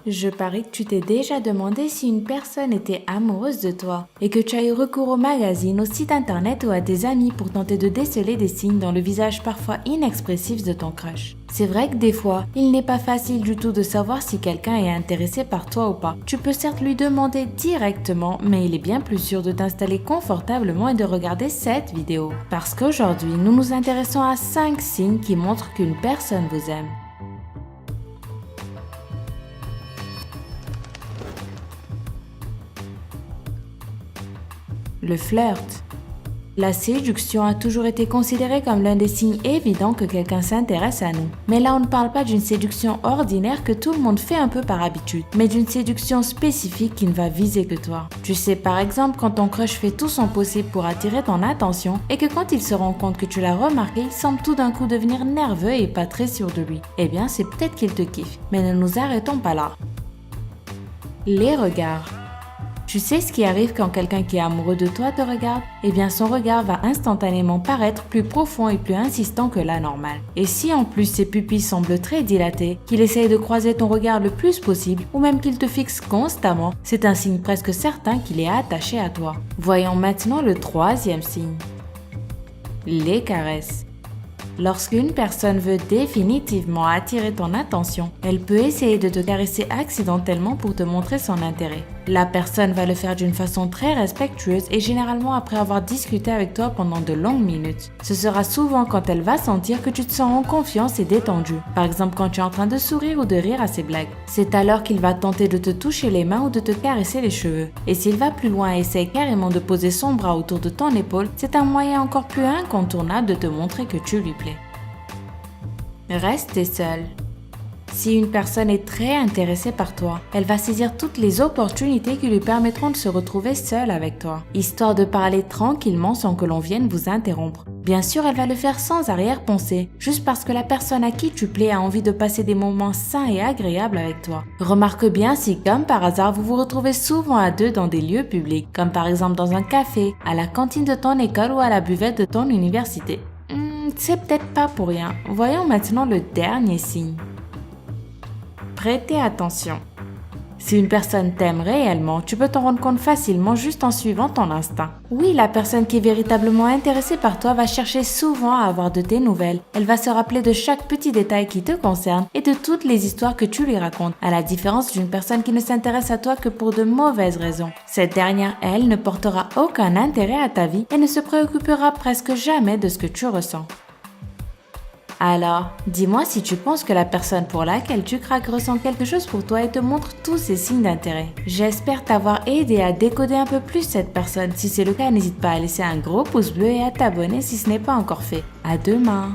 Je parie que tu t'es déjà demandé si une personne était amoureuse de toi et que tu as eu recours au magazine, au site internet ou à tes amis pour tenter de déceler des signes dans le visage parfois inexpressif de ton crush. C'est vrai que des fois, il n'est pas facile du tout de savoir si quelqu'un est intéressé par toi ou pas. Tu peux certes lui demander directement, mais il est bien plus sûr de t'installer confortablement et de regarder cette vidéo. Parce qu'aujourd'hui, nous nous intéressons à 5 signes qui montrent qu'une personne vous aime. Le flirt. La séduction a toujours été considérée comme l'un des signes évidents que quelqu'un s'intéresse à nous. Mais là, on ne parle pas d'une séduction ordinaire que tout le monde fait un peu par habitude, mais d'une séduction spécifique qui ne va viser que toi. Tu sais par exemple quand ton crush fait tout son possible pour attirer ton attention et que quand il se rend compte que tu l'as remarqué, il semble tout d'un coup devenir nerveux et pas très sûr de lui. Eh bien, c'est peut-être qu'il te kiffe. Mais ne nous arrêtons pas là. Les regards. Tu sais ce qui arrive quand quelqu'un qui est amoureux de toi te regarde? Eh bien son regard va instantanément paraître plus profond et plus insistant que la normale. Et si en plus ses pupilles semblent très dilatées, qu'il essaye de croiser ton regard le plus possible ou même qu'il te fixe constamment, c'est un signe presque certain qu'il est attaché à toi. Voyons maintenant le 3e signe. Les caresses. Lorsqu'une personne veut définitivement attirer ton attention, elle peut essayer de te caresser accidentellement pour te montrer son intérêt. La personne va le faire d'une façon très respectueuse et généralement après avoir discuté avec toi pendant de longues minutes. Ce sera souvent quand elle va sentir que tu te sens en confiance et détendu, par exemple quand tu es en train de sourire ou de rire à ses blagues. C'est alors qu'il va tenter de te toucher les mains ou de te caresser les cheveux. Et s'il va plus loin et essaie carrément de poser son bras autour de ton épaule, c'est un moyen encore plus incontournable de te montrer que tu lui plais. Restez seul. Si une personne est très intéressée par toi, elle va saisir toutes les opportunités qui lui permettront de se retrouver seule avec toi, histoire de parler tranquillement sans que l'on vienne vous interrompre. Bien sûr, elle va le faire sans arrière-pensée, juste parce que la personne à qui tu plais a envie de passer des moments sains et agréables avec toi. Remarque bien si, comme par hasard, vous vous retrouvez souvent à deux dans des lieux publics, comme par exemple dans un café, à la cantine de ton école ou à la buvette de ton université. C'est peut-être pas pour rien. Voyons maintenant le dernier signe. Prêtez attention. Si une personne t'aime réellement, tu peux t'en rendre compte facilement juste en suivant ton instinct. Oui, la personne qui est véritablement intéressée par toi va chercher souvent à avoir de tes nouvelles. Elle va se rappeler de chaque petit détail qui te concerne et de toutes les histoires que tu lui racontes, à la différence d'une personne qui ne s'intéresse à toi que pour de mauvaises raisons. Cette dernière, elle, ne portera aucun intérêt à ta vie et ne se préoccupera presque jamais de ce que tu ressens. Alors, dis-moi si tu penses que la personne pour laquelle tu craques ressent quelque chose pour toi et te montre tous ces signes d'intérêt. J'espère t'avoir aidé à décoder un peu plus cette personne. Si c'est le cas, n'hésite pas à laisser un gros pouce bleu et à t'abonner si ce n'est pas encore fait. À demain!